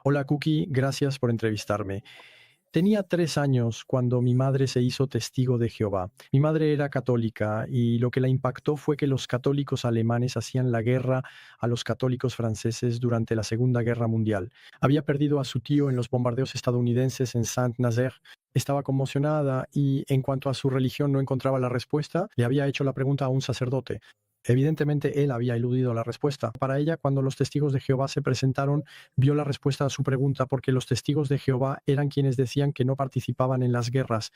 Hola Cookie, gracias por entrevistarme. Tenía 3 años cuando mi madre se hizo testigo de Jehová. Mi madre era católica y lo que la impactó fue que los católicos alemanes hacían la guerra a los católicos franceses durante la Segunda Guerra Mundial. Había perdido a su tío en los bombardeos estadounidenses en Saint-Nazaire. Estaba conmocionada y en cuanto a su religión no encontraba la respuesta, le había hecho la pregunta a un sacerdote. Evidentemente él había eludido la respuesta. Para ella, cuando los testigos de Jehová se presentaron, vio la respuesta a su pregunta porque los testigos de Jehová eran quienes decían que no participaban en las guerras.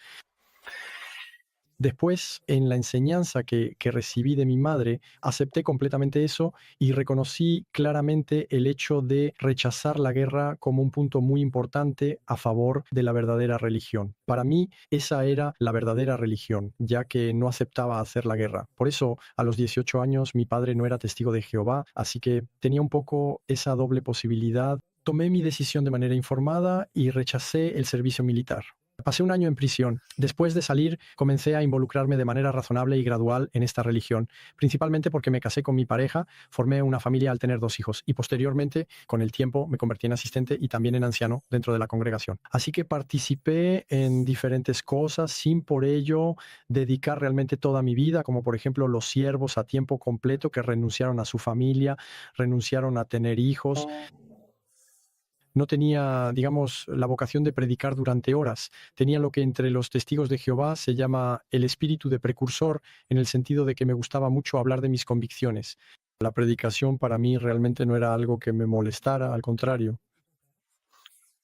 Después, en la enseñanza que recibí de mi madre, acepté completamente eso y reconocí claramente el hecho de rechazar la guerra como un punto muy importante a favor de la verdadera religión. Para mí, esa era la verdadera religión, ya que no aceptaba hacer la guerra. Por eso, a los 18 años, mi padre no era testigo de Jehová, así que tenía un poco esa doble posibilidad. Tomé mi decisión de manera informada y rechacé el servicio militar. Pasé un año en prisión. Después de salir, comencé a involucrarme de manera razonable y gradual en esta religión, principalmente porque me casé con mi pareja, formé una familia al tener 2 hijos y posteriormente, con el tiempo, me convertí en asistente y también en anciano dentro de la congregación. Así que participé en diferentes cosas sin por ello dedicar realmente toda mi vida, como por ejemplo los siervos a tiempo completo que renunciaron a su familia, renunciaron a tener hijos. No tenía, digamos, la vocación de predicar durante horas. Tenía lo que entre los testigos de Jehová se llama el espíritu de precursor, en el sentido de que me gustaba mucho hablar de mis convicciones. La predicación para mí realmente no era algo que me molestara, al contrario.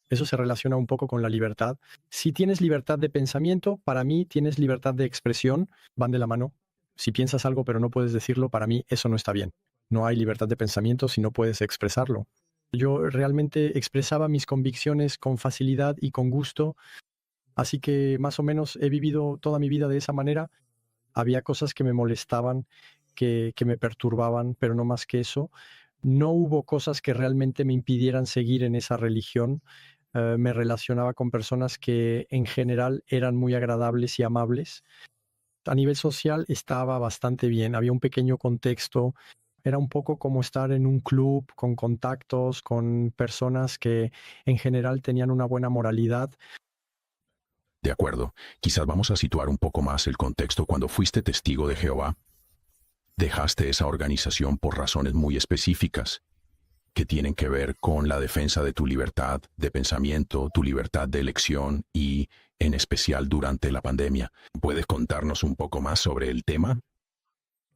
Eso se relaciona un poco con la libertad. Si tienes libertad de pensamiento, para mí tienes libertad de expresión, van de la mano. Si piensas algo pero no puedes decirlo, para mí eso no está bien. No hay libertad de pensamiento si no puedes expresarlo. Yo realmente expresaba mis convicciones con facilidad y con gusto, así que más o menos he vivido toda mi vida de esa manera. Había cosas que me molestaban, que me perturbaban, pero no más que eso. No hubo cosas que realmente me impidieran seguir en esa religión. Me relacionaba con personas que en general eran muy agradables y amables. A nivel social estaba bastante bien, había un pequeño contexto. Era un poco como estar en un club con contactos, con personas que en general tenían una buena moralidad. De acuerdo, quizás vamos a situar un poco más el contexto. Cuando fuiste testigo de Jehová, dejaste esa organización por razones muy específicas que tienen que ver con la defensa de tu libertad de pensamiento, tu libertad de elección y, en especial, durante la pandemia. ¿Puedes contarnos un poco más sobre el tema?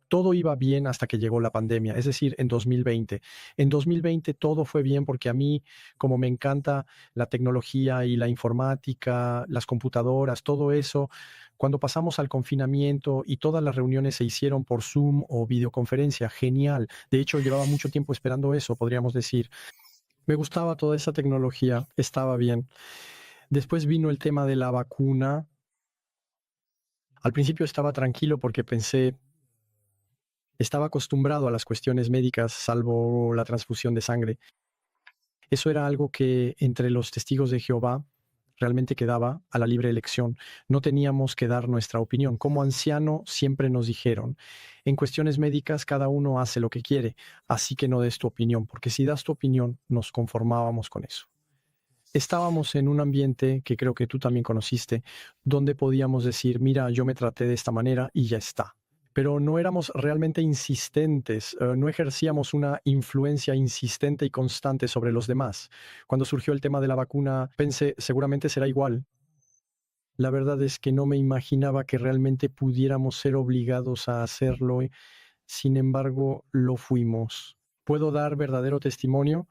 Todo iba bien hasta que llegó la pandemia, es decir, en 2020. En 2020 todo fue bien porque a mí, como me encanta la tecnología y la informática, las computadoras, todo eso, cuando pasamos al confinamiento y todas las reuniones se hicieron por Zoom o videoconferencia, genial. De hecho, llevaba mucho tiempo esperando eso, podríamos decir. Me gustaba toda esa tecnología, estaba bien. Después vino el tema de la vacuna. Al principio estaba tranquilo porque pensé, estaba acostumbrado a las cuestiones médicas, salvo la transfusión de sangre. Eso era algo que entre los testigos de Jehová realmente quedaba a la libre elección. No teníamos que dar nuestra opinión. Como anciano siempre nos dijeron, en cuestiones médicas cada uno hace lo que quiere, así que no des tu opinión, porque si das tu opinión nos conformábamos con eso. Estábamos en un ambiente que creo que tú también conociste, donde podíamos decir, mira, yo me traté de esta manera y ya está. Pero no éramos realmente insistentes, no ejercíamos una influencia insistente y constante sobre los demás. Cuando surgió el tema de la vacuna, pensé, seguramente será igual. La verdad es que no me imaginaba que realmente pudiéramos ser obligados a hacerlo. Sin embargo, lo fuimos. Puedo dar verdadero testimonio.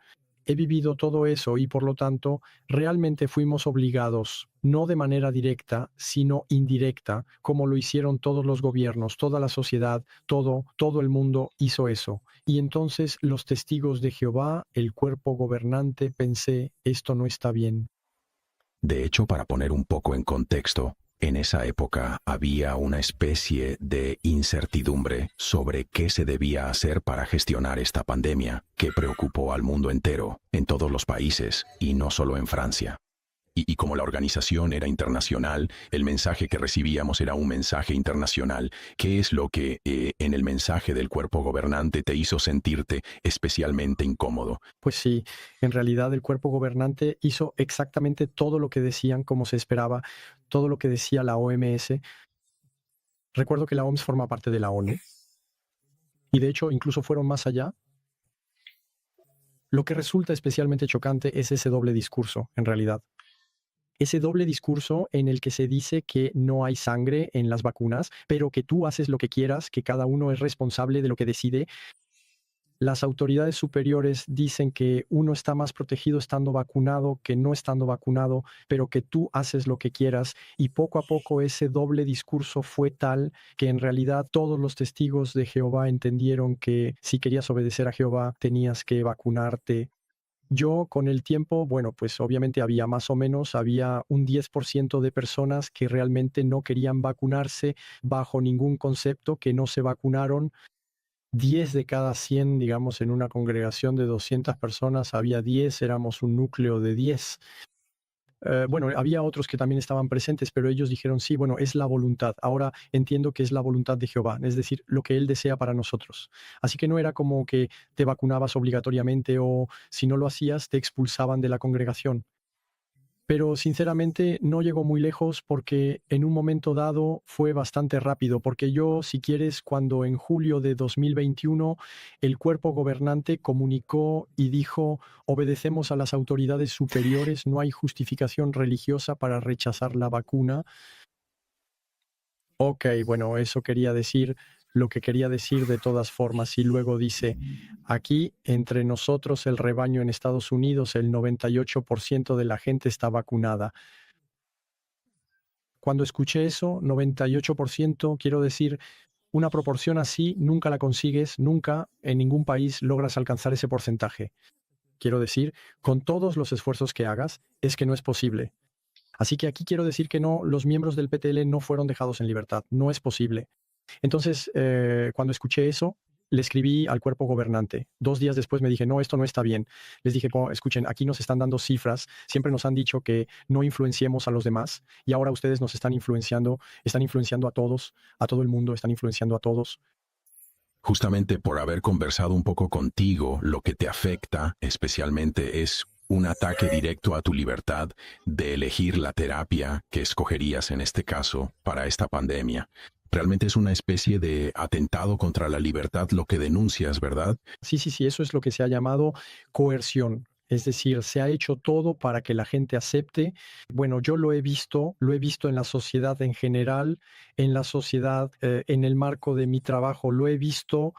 He vivido todo eso y por lo tanto realmente fuimos obligados, no de manera directa, sino indirecta, como lo hicieron todos los gobiernos, toda la sociedad, todo el mundo hizo eso. Y entonces los testigos de Jehová, el cuerpo gobernante, pensé, esto no está bien. De hecho, para poner un poco en contexto, en esa época había una especie de incertidumbre sobre qué se debía hacer para gestionar esta pandemia que preocupó al mundo entero, en todos los países y no solo en Francia. Y como la organización era internacional, el mensaje que recibíamos era un mensaje internacional. ¿Qué es lo que en el mensaje del cuerpo gobernante te hizo sentirte especialmente incómodo? Pues sí, en realidad el cuerpo gobernante hizo exactamente todo lo que decían, como se esperaba, todo lo que decía la OMS. Recuerdo que la OMS forma parte de la ONU y de hecho incluso fueron más allá. Lo que resulta especialmente chocante es ese doble discurso, en realidad. Ese doble discurso en el que se dice que no hay sangre en las vacunas, pero que tú haces lo que quieras, que cada uno es responsable de lo que decide. Las autoridades superiores dicen que uno está más protegido estando vacunado que no estando vacunado, pero que tú haces lo que quieras. Y poco a poco ese doble discurso fue tal que en realidad todos los testigos de Jehová entendieron que si querías obedecer a Jehová tenías que vacunarte. Yo con el tiempo, bueno, pues obviamente había un 10% de personas que realmente no querían vacunarse bajo ningún concepto, que no se vacunaron. 10 de cada 100, digamos, en una congregación de 200 personas, había 10, éramos un núcleo de 10. Bueno, había otros que también estaban presentes, pero ellos dijeron, sí, bueno, es la voluntad. Ahora entiendo que es la voluntad de Jehová, es decir, lo que Él desea para nosotros. Así que no era como que te vacunabas obligatoriamente o si no lo hacías, te expulsaban de la congregación. Pero sinceramente no llegó muy lejos porque en un momento dado fue bastante rápido, porque yo, si quieres, cuando en julio de 2021 el cuerpo gobernante comunicó y dijo, obedecemos a las autoridades superiores, no hay justificación religiosa para rechazar la vacuna. Ok, bueno, eso quería decir lo que quería decir de todas formas. Y luego dice, aquí entre nosotros el rebaño en Estados Unidos, el 98% de la gente está vacunada. Cuando escuché eso, 98%, quiero decir, una proporción así nunca la consigues, nunca en ningún país logras alcanzar ese porcentaje. Quiero decir, con todos los esfuerzos que hagas, es que no es posible. Así que aquí quiero decir que no, los miembros del PTL no fueron dejados en libertad, no es posible. Entonces, cuando escuché eso, le escribí al cuerpo gobernante. 2 días después me dije, no, esto no está bien. Les dije, escuchen, aquí nos están dando cifras, siempre nos han dicho que no influenciemos a los demás y ahora ustedes nos están influenciando a todos, a todo el mundo, están influenciando a todos. Justamente por haber conversado un poco contigo, lo que te afecta especialmente es un ataque directo a tu libertad de elegir la terapia que escogerías en este caso para esta pandemia. Realmente es una especie de atentado contra la libertad lo que denuncias, ¿verdad? Sí, eso es lo que se ha llamado coerción. Es decir, se ha hecho todo para que la gente acepte. Bueno, yo lo he visto en la sociedad en general, en la sociedad, en el marco de mi trabajo, lo he visto,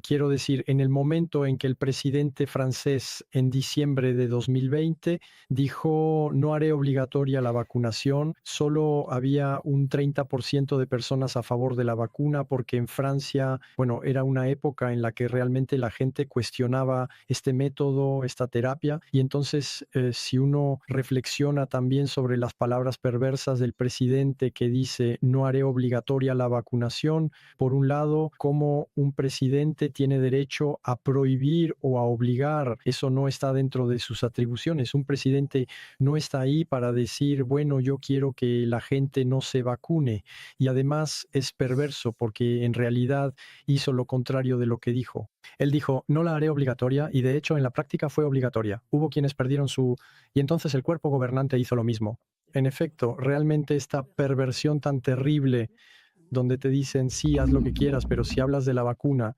quiero decir, en el momento en que el presidente francés en diciembre de 2020 dijo no haré obligatoria la vacunación, solo había un 30% de personas a favor de la vacuna porque en Francia, bueno, era una época en la que realmente la gente cuestionaba este método, esta terapia. Y entonces, si uno reflexiona también sobre las palabras perversas del presidente que dice no haré obligatoria la vacunación, por un lado, cómo un presidente tiene derecho a prohibir o a obligar, eso no está dentro de sus atribuciones. Un presidente no está ahí para decir, bueno, yo quiero que la gente no se vacune. Y además es perverso porque en realidad hizo lo contrario de lo que dijo. Él dijo, no la haré obligatoria y de hecho en la práctica fue obligatoria. Hubo quienes perdieron y entonces el cuerpo gobernante hizo lo mismo. En efecto, realmente esta perversión tan terrible donde te dicen, sí, haz lo que quieras, pero si hablas de la vacuna,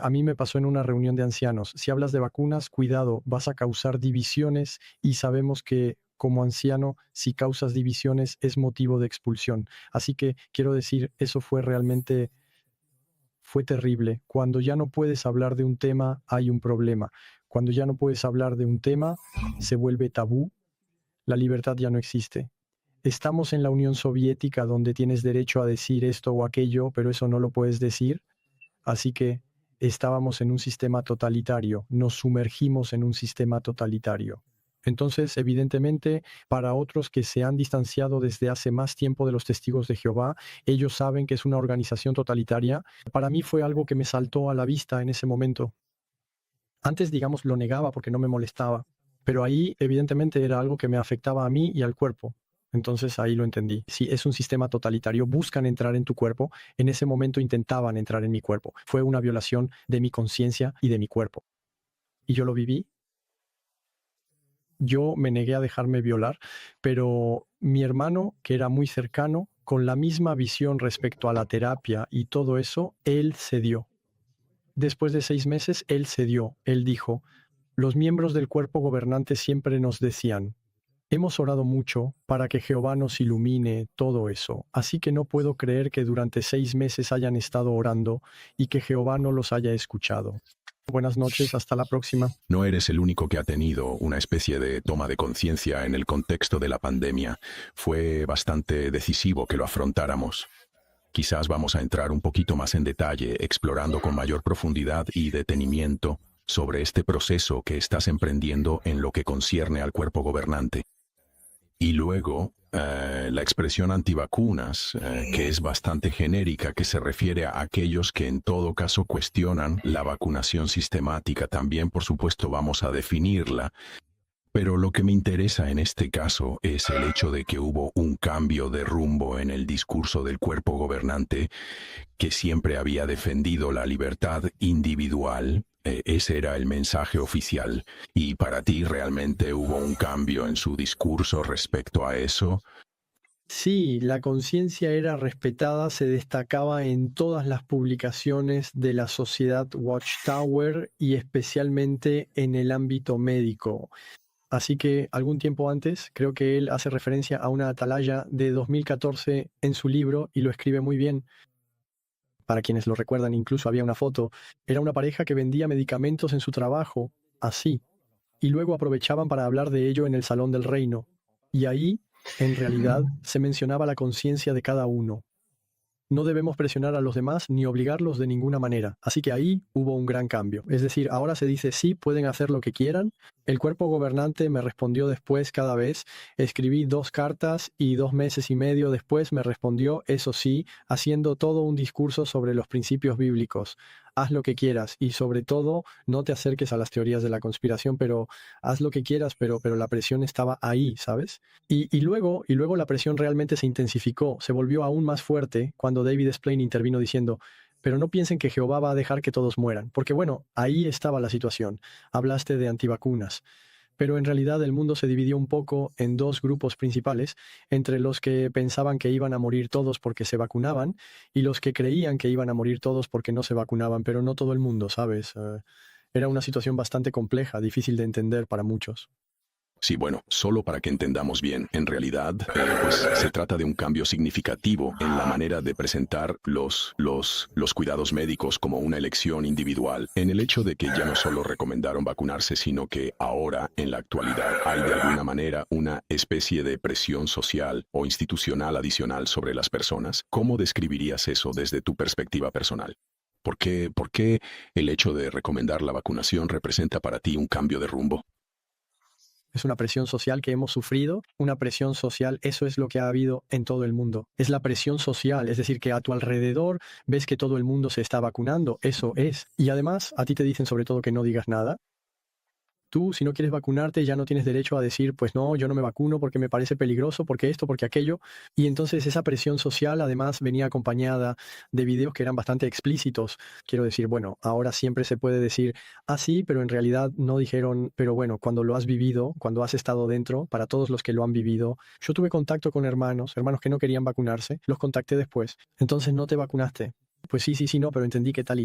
a mí me pasó en una reunión de ancianos, si hablas de vacunas, cuidado, vas a causar divisiones y sabemos que como anciano, si causas divisiones es motivo de expulsión. Así que quiero decir, eso fue terrible. Cuando ya no puedes hablar de un tema, hay un problema. Cuando ya no puedes hablar de un tema, se vuelve tabú. La libertad ya no existe. Estamos en la Unión Soviética donde tienes derecho a decir esto o aquello, pero eso no lo puedes decir. Así que estábamos en un sistema totalitario, nos sumergimos en un sistema totalitario. Entonces, evidentemente, para otros que se han distanciado desde hace más tiempo de los testigos de Jehová, ellos saben que es una organización totalitaria. Para mí fue algo que me saltó a la vista en ese momento. Antes, digamos, lo negaba porque no me molestaba. Pero ahí, evidentemente, era algo que me afectaba a mí y al cuerpo. Entonces ahí lo entendí. Si es un sistema totalitario, buscan entrar en tu cuerpo. En ese momento intentaban entrar en mi cuerpo. Fue una violación de mi conciencia y de mi cuerpo. Y yo lo viví. Yo me negué a dejarme violar, pero mi hermano, que era muy cercano, con la misma visión respecto a la terapia y todo eso, él cedió. Después de 6 meses, él cedió. Él dijo, los miembros del cuerpo gobernante siempre nos decían, hemos orado mucho para que Jehová nos ilumine todo eso, así que no puedo creer que durante 6 meses hayan estado orando y que Jehová no los haya escuchado. Buenas noches, hasta la próxima. No eres el único que ha tenido una especie de toma de conciencia en el contexto de la pandemia. Fue bastante decisivo que lo afrontáramos. Quizás vamos a entrar un poquito más en detalle, explorando con mayor profundidad y detenimiento sobre este proceso que estás emprendiendo en lo que concierne al cuerpo gobernante. Y luego, la expresión antivacunas, que es bastante genérica, que se refiere a aquellos que en todo caso cuestionan la vacunación sistemática. También, por supuesto, vamos a definirla. Pero lo que me interesa en este caso es el hecho de que hubo un cambio de rumbo en el discurso del cuerpo gobernante que siempre había defendido la libertad individual. Ese era el mensaje oficial. ¿Y para ti realmente hubo un cambio en su discurso respecto a eso? Sí, la conciencia era respetada, se destacaba en todas las publicaciones de la sociedad Watchtower y especialmente en el ámbito médico. Así que algún tiempo antes, creo que él hace referencia a una atalaya de 2014 en su libro y lo escribe muy bien. Para quienes lo recuerdan, incluso había una foto. Era una pareja que vendía medicamentos en su trabajo, así, y luego aprovechaban para hablar de ello en el Salón del Reino. Y ahí, en realidad, se mencionaba la conciencia de cada uno. No debemos presionar a los demás ni obligarlos de ninguna manera. Así que ahí hubo un gran cambio. Es decir, ahora se dice sí, pueden hacer lo que quieran. El cuerpo gobernante me respondió después cada vez. Escribí 2 cartas y 2 meses y medio después me respondió, eso sí, haciendo todo un discurso sobre los principios bíblicos. Haz lo que quieras y sobre todo no te acerques a las teorías de la conspiración, pero haz lo que quieras, pero la presión estaba ahí, ¿sabes? Y luego la presión realmente se intensificó, se volvió aún más fuerte cuando David Splane intervino diciendo, pero no piensen que Jehová va a dejar que todos mueran, porque bueno, ahí estaba la situación. Hablaste de antivacunas, pero en realidad el mundo se dividió un poco en 2 grupos principales, entre los que pensaban que iban a morir todos porque se vacunaban y los que creían que iban a morir todos porque no se vacunaban, pero no todo el mundo, ¿sabes? Era una situación bastante compleja, difícil de entender para muchos. Sí, bueno, solo para que entendamos bien, en realidad, pues se trata de un cambio significativo en la manera de presentar los cuidados médicos como una elección individual, en el hecho de que ya no solo recomendaron vacunarse, sino que ahora, en la actualidad, hay de alguna manera una especie de presión social o institucional adicional sobre las personas. ¿Cómo describirías eso desde tu perspectiva personal? ¿Por qué el hecho de recomendar la vacunación representa para ti un cambio de rumbo? Es una presión social que hemos sufrido, una presión social, eso es lo que ha habido en todo el mundo. Es la presión social, es decir, que a tu alrededor ves que todo el mundo se está vacunando, eso es. Y además, a ti te dicen sobre todo que no digas nada. Tú, si no quieres vacunarte, ya no tienes derecho a decir, pues no, yo no me vacuno porque me parece peligroso, porque esto, porque aquello. Y entonces esa presión social además venía acompañada de videos que eran bastante explícitos. Quiero decir, bueno, ahora siempre se puede decir, ah, sí, pero en realidad no dijeron, pero bueno, cuando lo has vivido, cuando has estado dentro, para todos los que lo han vivido, yo tuve contacto con hermanos que no querían vacunarse, los contacté después. Entonces no te vacunaste. Pues sí, no, pero entendí que tal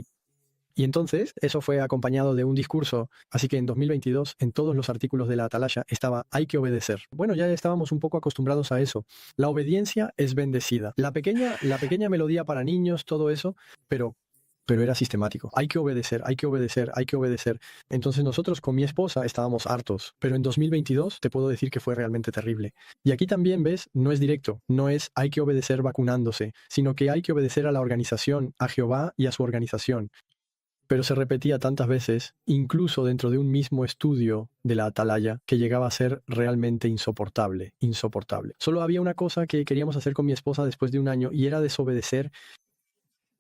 y entonces, eso fue acompañado de un discurso. Así que en 2022, en todos los artículos de la Atalaya, estaba hay que obedecer. Bueno, ya estábamos un poco acostumbrados a eso. La obediencia es bendecida. La pequeña melodía para niños, todo eso, pero era sistemático. Hay que obedecer, hay que obedecer, hay que obedecer. Entonces nosotros con mi esposa estábamos hartos. Pero en 2022 te puedo decir que fue realmente terrible. Y aquí también, ves, no es directo. No es hay que obedecer vacunándose, sino que hay que obedecer a la organización, a Jehová y a su organización. Pero se repetía tantas veces, incluso dentro de un mismo estudio de la Atalaya, que llegaba a ser realmente insoportable, insoportable. Solo había una cosa que queríamos hacer con mi esposa después de un año y era desobedecer.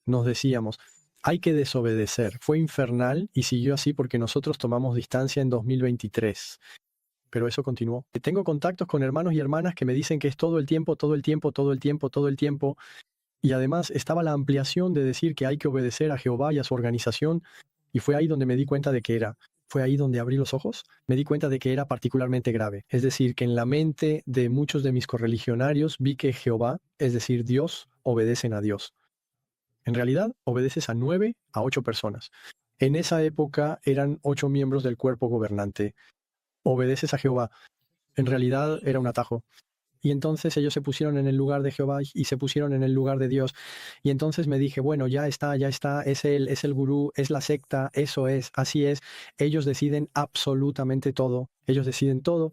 Nos decíamos, hay que desobedecer. Fue infernal y siguió así porque nosotros tomamos distancia en 2023. Pero eso continuó. Tengo contactos con hermanos y hermanas que me dicen que es todo el tiempo, todo el tiempo, todo el tiempo, todo el tiempo. Y además estaba la ampliación de decir que hay que obedecer a Jehová y a su organización. Y fue ahí donde me di cuenta de que era. Fue ahí donde abrí los ojos. Me di cuenta de que era particularmente grave. Es decir, que en la mente de muchos de mis correligionarios vi que Jehová, es decir, Dios, obedecen a Dios. En realidad, obedeces a 9 a 8 personas. En esa época eran 8 miembros del cuerpo gobernante. Obedeces a Jehová. En realidad era un atajo. Y entonces ellos se pusieron en el lugar de Jehová y se pusieron en el lugar de Dios. Y entonces me dije, bueno, ya está, es el gurú, es la secta, eso es, así es. Ellos deciden absolutamente todo. Ellos deciden todo.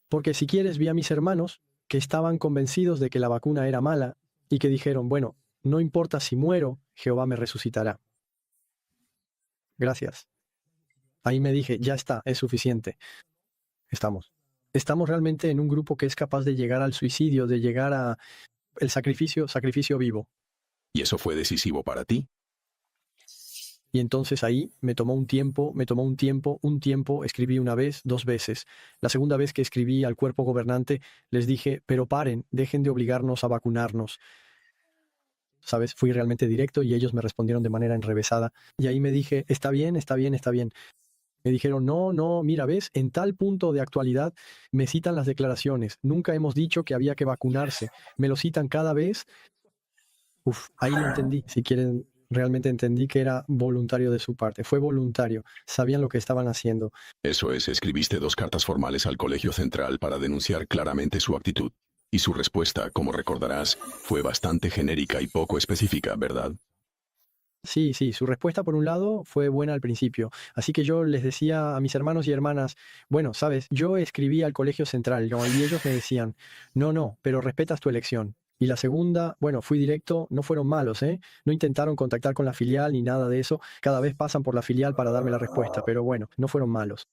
Porque si quieres, vi a mis hermanos que estaban convencidos de que la vacuna era mala y que dijeron, bueno, no importa si muero, Jehová me resucitará. Gracias. Ahí me dije, ya está, es suficiente. Estamos realmente en un grupo que es capaz de llegar al suicidio, de llegar a el sacrificio vivo. ¿Y eso fue decisivo para ti? Y entonces ahí me tomó un tiempo, escribí una vez, 2 veces. La segunda vez que escribí al cuerpo gobernante, les dije, pero paren, dejen de obligarnos a vacunarnos. ¿Sabes? Fui realmente directo y ellos me respondieron de manera enrevesada. Y ahí me dije, está bien. Me dijeron, no, mira, ves, en tal punto de actualidad me citan las declaraciones. Nunca hemos dicho que había que vacunarse. Me lo citan cada vez. Ahí lo entendí. Si quieren, realmente entendí que era voluntario de su parte. Fue voluntario. Sabían lo que estaban haciendo. Eso es, escribiste 2 cartas formales al Colegio Central para denunciar claramente su actitud. Y su respuesta, como recordarás, fue bastante genérica y poco específica, ¿verdad? Sí, su respuesta por un lado fue buena al principio. Así que yo les decía a mis hermanos y hermanas, bueno, sabes, yo escribí al Colegio Central, ¿no? Y ellos me decían, no, pero respetas tu elección. Y la segunda, bueno, fui directo, no fueron malos, ¿eh? No intentaron contactar con la filial ni nada de eso. Cada vez pasan por la filial para darme la respuesta, pero bueno, no fueron malos.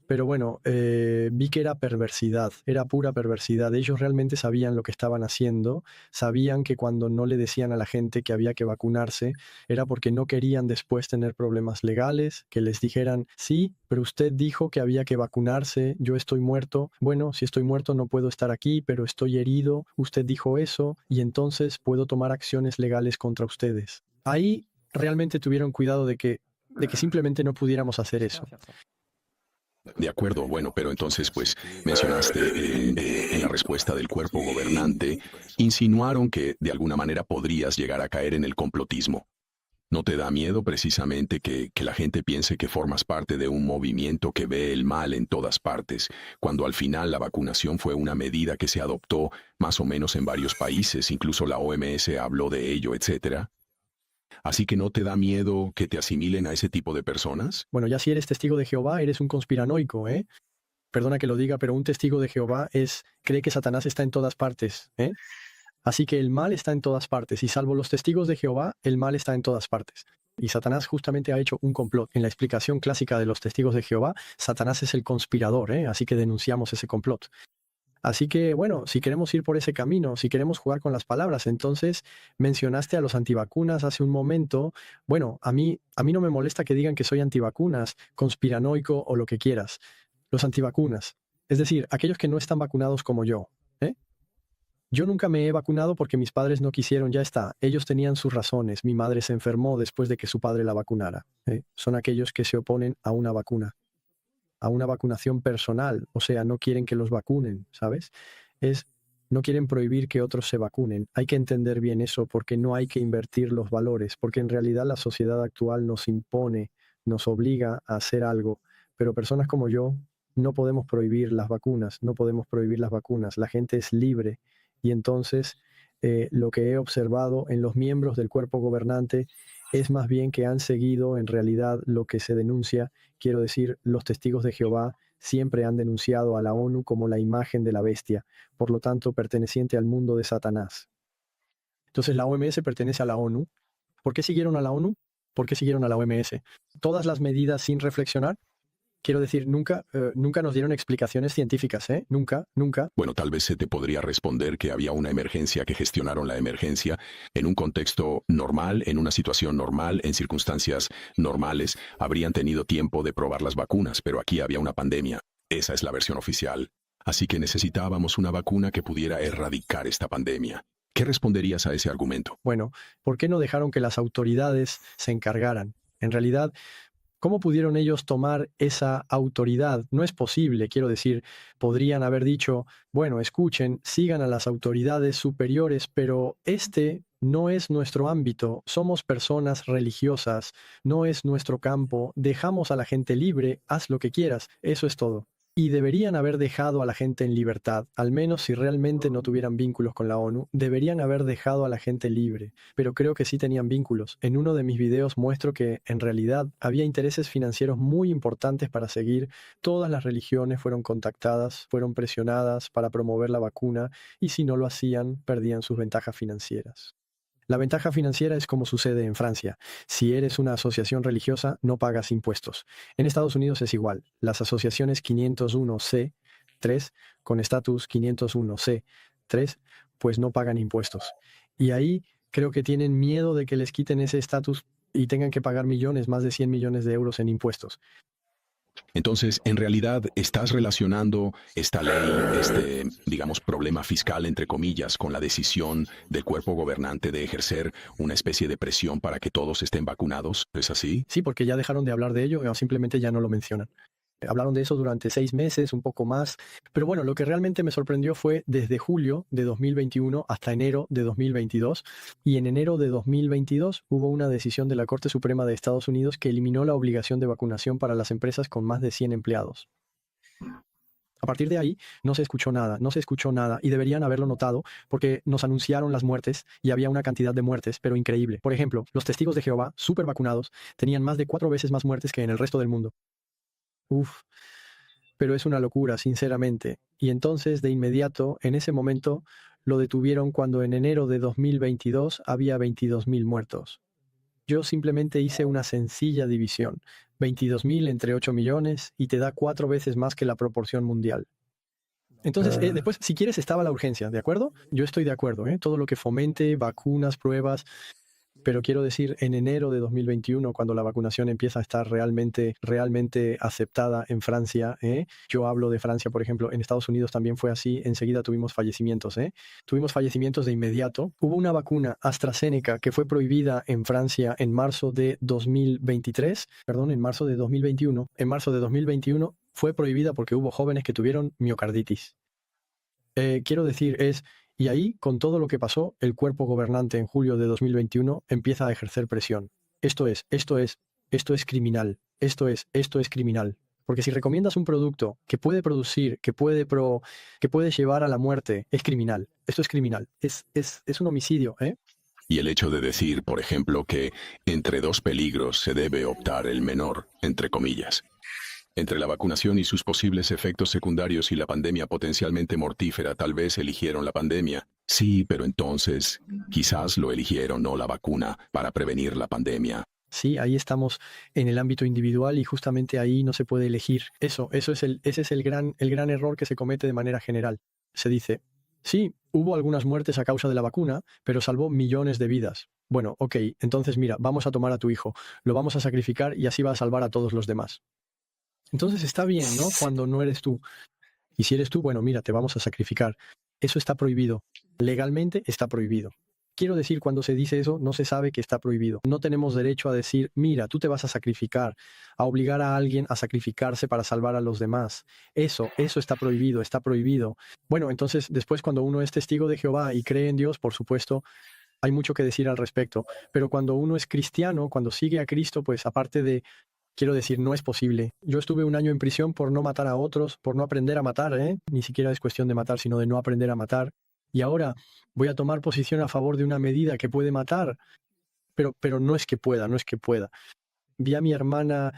Pero bueno, vi que era perversidad, era pura perversidad. Ellos realmente sabían lo que estaban haciendo, sabían que cuando no le decían a la gente que había que vacunarse, era porque no querían después tener problemas legales, que les dijeran, sí, pero usted dijo que había que vacunarse, yo estoy muerto. Bueno, si estoy muerto no puedo estar aquí, pero estoy herido, usted dijo eso, y entonces puedo tomar acciones legales contra ustedes. Ahí realmente tuvieron cuidado de que simplemente no pudiéramos hacer eso. De acuerdo, bueno, pero entonces, pues, mencionaste en la respuesta del cuerpo gobernante, insinuaron que de alguna manera podrías llegar a caer en el complotismo. ¿No te da miedo precisamente que la gente piense que formas parte de un movimiento que ve el mal en todas partes, cuando al final la vacunación fue una medida que se adoptó más o menos en varios países, incluso la OMS habló de ello, etcétera? ¿Así que no te da miedo que te asimilen a ese tipo de personas? Bueno, ya si eres testigo de Jehová, eres un conspiranoico, ¿eh? Perdona que lo diga, pero un testigo de Jehová cree que Satanás está en todas partes, ¿eh? Así que el mal está en todas partes, y salvo los testigos de Jehová, el mal está en todas partes. Y Satanás justamente ha hecho un complot. En la explicación clásica de los testigos de Jehová, Satanás es el conspirador, ¿eh? Así que denunciamos ese complot. Así que, bueno, si queremos ir por ese camino, si queremos jugar con las palabras, entonces mencionaste a los antivacunas hace un momento. Bueno, a mí no me molesta que digan que soy antivacunas, conspiranoico o lo que quieras. Los antivacunas, es decir, aquellos que no están vacunados como yo, ¿eh? Yo nunca me he vacunado porque mis padres no quisieron, ya está. Ellos tenían sus razones. Mi madre se enfermó después de que su padre la vacunara, ¿eh? Son aquellos que se oponen a una vacuna, a una vacunación personal, o sea, no quieren que los vacunen, ¿sabes? No quieren prohibir que otros se vacunen. Hay que entender bien eso porque no hay que invertir los valores, porque en realidad la sociedad actual nos impone, nos obliga a hacer algo, pero personas como yo no podemos prohibir las vacunas, La gente es libre y entonces lo que he observado en los miembros del cuerpo gobernante es más bien que han seguido en realidad lo que se denuncia. Quiero decir, los testigos de Jehová siempre han denunciado a la ONU como la imagen de la bestia, por lo tanto perteneciente al mundo de Satanás. Entonces la OMS pertenece a la ONU. ¿Por qué siguieron a la ONU? ¿Por qué siguieron a la OMS? Todas las medidas sin reflexionar. Quiero decir, nunca nos dieron explicaciones científicas, ¿eh? Nunca. Bueno, tal vez se te podría responder que había una emergencia, que gestionaron la emergencia en un contexto normal, en una situación normal, en circunstancias normales. Habrían tenido tiempo de probar las vacunas, pero aquí había una pandemia. Esa es la versión oficial. Así que necesitábamos una vacuna que pudiera erradicar esta pandemia. ¿Qué responderías a ese argumento? Bueno, ¿por qué no dejaron que las autoridades se encargaran? En realidad, ¿cómo pudieron ellos tomar esa autoridad? No es posible, quiero decir, podrían haber dicho, bueno, escuchen, sigan a las autoridades superiores, pero este no es nuestro ámbito, somos personas religiosas, no es nuestro campo, dejamos a la gente libre, haz lo que quieras, eso es todo. Y deberían haber dejado a la gente en libertad, al menos si realmente no tuvieran vínculos con la ONU, deberían haber dejado a la gente libre, pero creo que sí tenían vínculos. En uno de mis videos muestro que, en realidad, había intereses financieros muy importantes para seguir. Todas las religiones fueron contactadas, fueron presionadas para promover la vacuna, y si no lo hacían, perdían sus ventajas financieras. La ventaja financiera es como sucede en Francia. Si eres una asociación religiosa, no pagas impuestos. En Estados Unidos es igual. Las asociaciones 501c3 con estatus 501c3, pues no pagan impuestos. Y ahí creo que tienen miedo de que les quiten ese estatus y tengan que pagar millones, más de 100 millones de euros en impuestos. Entonces, en realidad, estás relacionando esta ley, digamos, problema fiscal, entre comillas, con la decisión del cuerpo gobernante de ejercer una especie de presión para que todos estén vacunados. ¿Es así? Sí, porque ya dejaron de hablar de ello o simplemente ya no lo mencionan. Hablaron de eso durante 6 meses, un poco más. Pero bueno, lo que realmente me sorprendió fue desde julio de 2021 hasta enero de 2022. Y en enero de 2022 hubo una decisión de la Corte Suprema de Estados Unidos que eliminó la obligación de vacunación para las empresas con más de 100 empleados. A partir de ahí no se escuchó nada y deberían haberlo notado porque nos anunciaron las muertes y había una cantidad de muertes, pero increíble. Por ejemplo, los testigos de Jehová, súper vacunados, tenían más de 4 veces más muertes que en el resto del mundo. Uf, pero es una locura, sinceramente. Y entonces, de inmediato, en ese momento, lo detuvieron cuando en enero de 2022 había 22.000 muertos. Yo simplemente hice una sencilla división. 22.000 entre 8 millones y te da 4 veces más que la proporción mundial. Entonces, después, si quieres, estaba la urgencia, ¿de acuerdo? Yo estoy de acuerdo, ¿eh? Todo lo que fomente, vacunas, pruebas. Pero quiero decir, en enero de 2021, cuando la vacunación empieza a estar realmente aceptada en Francia, yo hablo de Francia, por ejemplo, en Estados Unidos también fue así, enseguida tuvimos fallecimientos. Tuvimos fallecimientos de inmediato. Hubo una vacuna AstraZeneca que fue prohibida en Francia en marzo de 2023, perdón, en marzo de 2021. En marzo de 2021 fue prohibida porque hubo jóvenes que tuvieron miocarditis. Quiero decir, y ahí, con todo lo que pasó, el cuerpo gobernante en julio de 2021 empieza a ejercer presión. Esto es criminal. Esto es criminal. Porque si recomiendas un producto que puede producir, que puede llevar a la muerte, es criminal. Esto es criminal. Es un homicidio, ¿eh? Y el hecho de decir, por ejemplo, que entre dos peligros se debe optar el menor, entre comillas. Entre la vacunación y sus posibles efectos secundarios y la pandemia potencialmente mortífera, tal vez eligieron la pandemia. Sí, pero entonces, quizás lo eligieron, no la vacuna, para prevenir la pandemia. Sí, ahí estamos en el ámbito individual y justamente ahí no se puede elegir. ese es el gran error que se comete de manera general. Se dice, sí, hubo algunas muertes a causa de la vacuna, pero salvó millones de vidas. Bueno, ok, entonces mira, vamos a tomar a tu hijo, lo vamos a sacrificar y así va a salvar a todos los demás. Entonces está bien, ¿no? Cuando no eres tú. Y si eres tú, bueno, mira, te vamos a sacrificar. Eso está prohibido. Legalmente está prohibido. Quiero decir, cuando se dice eso, no se sabe que está prohibido. No tenemos derecho a decir, mira, tú te vas a sacrificar, a obligar a alguien a sacrificarse para salvar a los demás. Eso está prohibido, está prohibido. Bueno, entonces, después cuando uno es testigo de Jehová y cree en Dios, por supuesto, hay mucho que decir al respecto. Pero cuando uno es cristiano, cuando sigue a Cristo, pues aparte de... Quiero decir, no es posible. Yo estuve 1 año en prisión por no matar a otros, por no aprender a matar, ¿eh? Ni siquiera es cuestión de matar, sino de no aprender a matar. Y ahora voy a tomar posición a favor de una medida que puede matar. Pero no es que pueda, no es que pueda. Vi a mi hermana,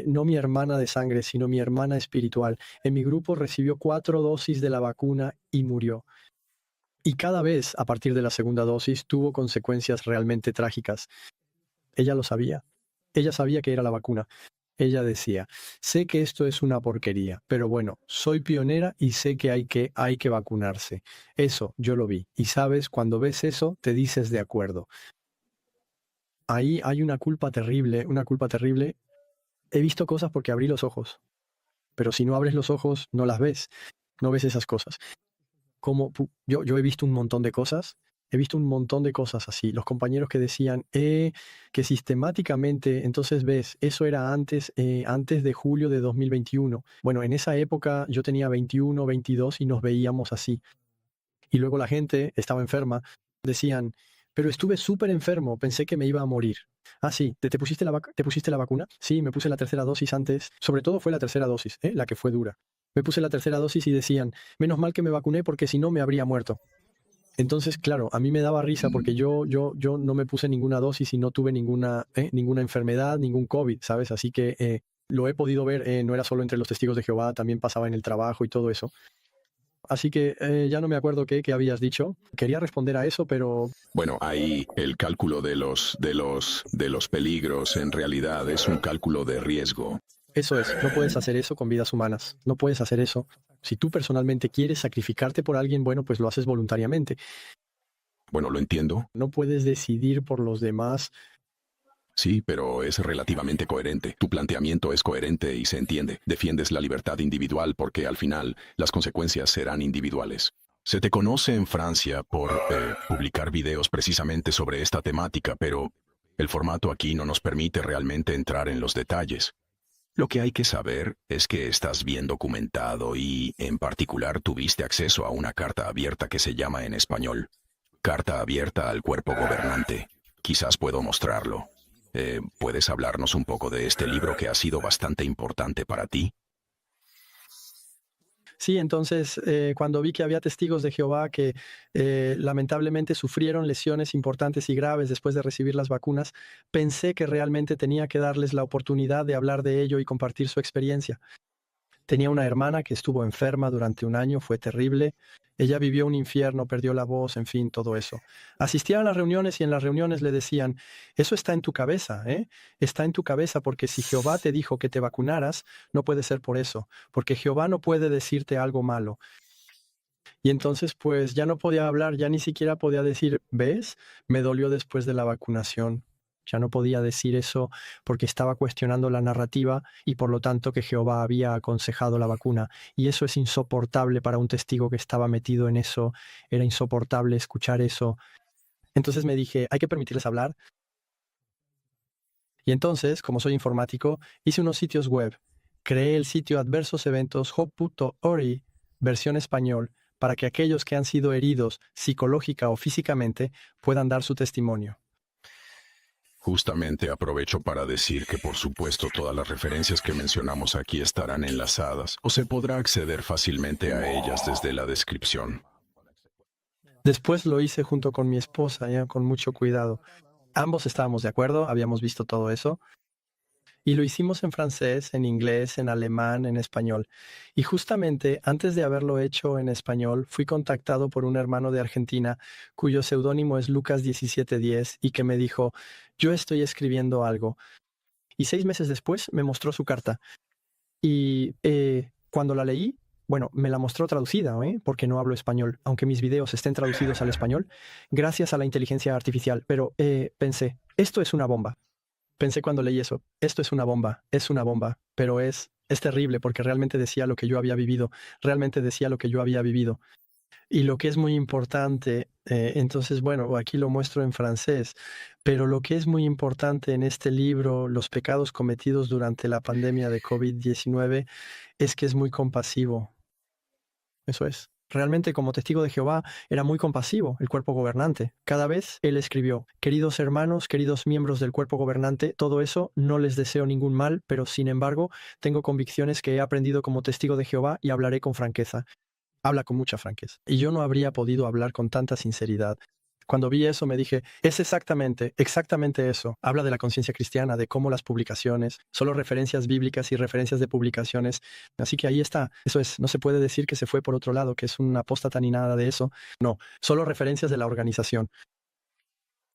no mi hermana de sangre, sino mi hermana espiritual. En mi grupo recibió 4 dosis de la vacuna y murió. Y cada vez, a partir de la segunda dosis, tuvo consecuencias realmente trágicas. Ella lo sabía. Ella sabía que era la vacuna. Ella decía, sé que esto es una porquería, pero bueno, soy pionera y sé que hay que vacunarse. Eso, yo lo vi. Y sabes, cuando ves eso, te dices de acuerdo. Ahí hay una culpa terrible, una culpa terrible. He visto cosas porque abrí los ojos. pero si no abres los ojos, no las ves, no ves esas cosas. Yo he visto un montón de cosas. He visto un montón de cosas así. Los compañeros que decían que sistemáticamente, entonces ves, eso era antes de julio de 2021. Bueno, en esa época yo tenía 21, 22 y nos veíamos así. Y luego la gente estaba enferma. Decían, pero estuve súper enfermo, pensé que me iba a morir. Ah, sí, ¿te pusiste la vacuna? Sí, me puse la tercera dosis antes. Sobre todo fue la tercera dosis, la que fue dura. Me puse la tercera dosis y decían, menos mal que me vacuné porque si no me habría muerto. Entonces, claro, a mí me daba risa porque yo no me puse ninguna dosis y no tuve ninguna enfermedad, ningún COVID, ¿sabes? Así que lo he podido ver, no era solo entre los testigos de Jehová, también pasaba en el trabajo y todo eso. Así que ya no me acuerdo qué habías dicho. Quería responder a eso, pero Bueno, ahí el cálculo de los peligros en realidad es un cálculo de riesgo. eso es, no puedes hacer eso con vidas humanas, no puedes hacer eso. Si tú personalmente quieres sacrificarte por alguien, bueno, pues lo haces voluntariamente. Bueno, lo entiendo. No puedes decidir por los demás. Sí, pero es relativamente coherente. Tu planteamiento es coherente y se entiende. Defiendes la libertad individual porque al final las consecuencias serán individuales. Se te conoce en Francia por publicar videos precisamente sobre esta temática, pero el formato aquí no nos permite realmente entrar en los detalles. Lo que hay que saber es que estás bien documentado y, en particular, tuviste acceso a una carta abierta que se llama en español Carta abierta al cuerpo gobernante. Quizás puedo mostrarlo. ¿Puedes hablarnos un poco de este libro que ha sido bastante importante para ti? Sí, entonces cuando vi que había testigos de Jehová que lamentablemente sufrieron lesiones importantes y graves después de recibir las vacunas, pensé que realmente tenía que darles la oportunidad de hablar de ello y compartir su experiencia. Tenía una hermana que estuvo enferma durante un año, fue terrible. Ella vivió un infierno, perdió la voz, en fin, todo eso. Asistía a las reuniones y en las reuniones le decían, eso está en tu cabeza, ¿eh? Está en tu cabeza porque si Jehová te dijo que te vacunaras, no puede ser por eso, porque Jehová no puede decirte algo malo. Y entonces, pues ya no podía hablar, ya ni siquiera podía decir, ¿ves? Me dolió después de la vacunación. Ya no podía decir eso porque estaba cuestionando la narrativa y por lo tanto que Jehová había aconsejado la vacuna. Y eso es insoportable para un testigo que estaba metido en eso. Era insoportable escuchar eso. Entonces me dije, hay que permitirles hablar. Y entonces, como soy informático, hice unos sitios web. Creé el sitio adversoseventos.org, versión español, para que aquellos que han sido heridos psicológica o físicamente puedan dar su testimonio. Justamente aprovecho para decir que por supuesto todas las referencias que mencionamos aquí estarán enlazadas o se podrá acceder fácilmente a ellas desde la descripción. Después lo hice junto con mi esposa, ya con mucho cuidado. Ambos estábamos de acuerdo, habíamos visto todo eso. Y lo hicimos en francés, en inglés, en alemán, en español. Y justamente antes de haberlo hecho en español, fui contactado por un hermano de Argentina cuyo seudónimo es Lucas 1710 y que me dijo, yo estoy escribiendo algo. Y 6 meses después me mostró su carta. Y cuando la leí, bueno, me la mostró traducida, porque no hablo español, aunque mis videos estén traducidos al español, gracias a la inteligencia artificial. Pero pensé, esto es una bomba. Pensé cuando leí eso, esto es una bomba, pero es terrible porque realmente decía lo que yo había vivido, realmente decía lo que yo había vivido. Y lo que es muy importante, entonces, bueno, aquí lo muestro en francés, pero lo que es muy importante en este libro, Los pecados cometidos durante la pandemia de COVID-19, es que es muy compasivo. Eso es. Realmente, como testigo de Jehová, era muy compasivo el cuerpo gobernante. Cada vez él escribió, queridos hermanos, queridos miembros del cuerpo gobernante, todo eso no les deseo ningún mal, pero sin embargo, tengo convicciones que he aprendido como testigo de Jehová y hablaré con franqueza. Habla con mucha franqueza. Y yo no habría podido hablar con tanta sinceridad. Cuando vi eso me dije, es exactamente eso. Habla de la conciencia cristiana, de cómo las publicaciones, solo referencias bíblicas y referencias de publicaciones. Así que ahí está. Eso es, no se puede decir que se fue por otro lado, que es un apóstata ni nada de eso. No, solo referencias de la organización.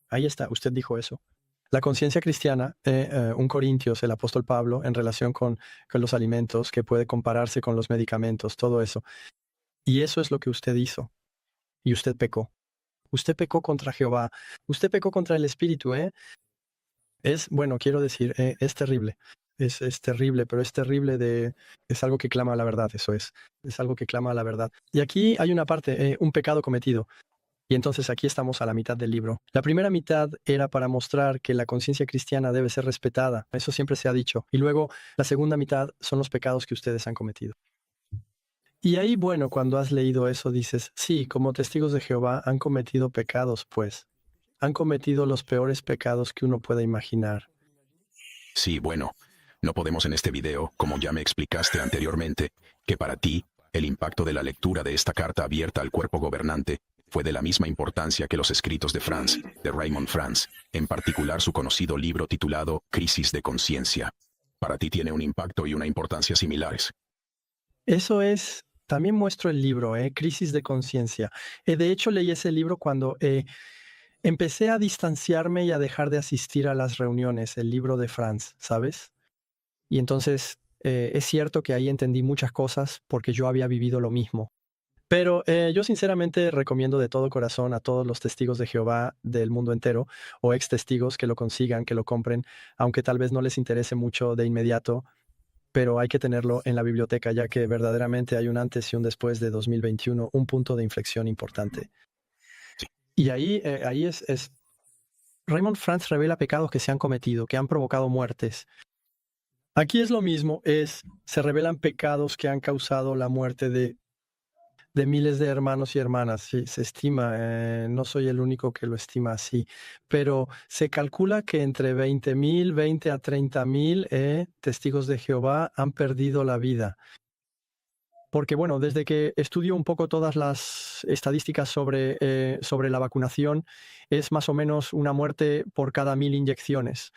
Ahí está, usted dijo eso. La conciencia cristiana, 1 Corintios, el apóstol Pablo, en relación con los alimentos, que puede compararse con los medicamentos, todo eso. Y eso es lo que usted hizo. Y usted pecó. Usted pecó contra Jehová. Usted pecó contra el Espíritu, Es, bueno, quiero decir, es terrible. es terrible, pero es terrible es algo que clama a la verdad, eso es algo que clama a la verdad. Y aquí hay una parte, un pecado cometido. Y entonces aquí estamos a la mitad del libro. La primera mitad era para mostrar que la conciencia cristiana debe ser respetada. Eso siempre se ha dicho. Y luego la segunda mitad son los pecados que ustedes han cometido. Y ahí, bueno, cuando has leído eso, dices, sí, como testigos de Jehová han cometido pecados, pues. Han cometido los peores pecados que uno pueda imaginar. Sí, bueno, no podemos en este video, como ya me explicaste anteriormente, que para ti, el impacto de la lectura de esta carta abierta al cuerpo gobernante fue de la misma importancia que los escritos de Franz, de Raymond Franz, en particular su conocido libro titulado Crisis de Conciencia. Para ti tiene un impacto y una importancia similares. Eso es, también muestro el libro, Crisis de Conciencia. De hecho, leí ese libro cuando empecé a distanciarme y a dejar de asistir a las reuniones, el libro de Franz, ¿sabes? Y entonces es cierto que ahí entendí muchas cosas porque yo había vivido lo mismo. Pero yo sinceramente recomiendo de todo corazón a todos los testigos de Jehová del mundo entero o ex testigos que lo consigan, que lo compren, aunque tal vez no les interese mucho de inmediato, pero hay que tenerlo en la biblioteca ya que verdaderamente hay un antes y un después de 2021, un punto de inflexión importante. Sí. Y ahí Raymond Franz revela pecados que se han cometido, que han provocado muertes. Aquí es lo mismo, se revelan pecados que han causado la muerte de miles de hermanos y hermanas. Sí, se estima, no soy el único que lo estima así, pero se calcula que entre 20 a 30,000 testigos de Jehová han perdido la vida. Porque bueno, desde que estudio un poco todas las estadísticas sobre la vacunación, es más o menos una muerte por cada 1,000 inyecciones.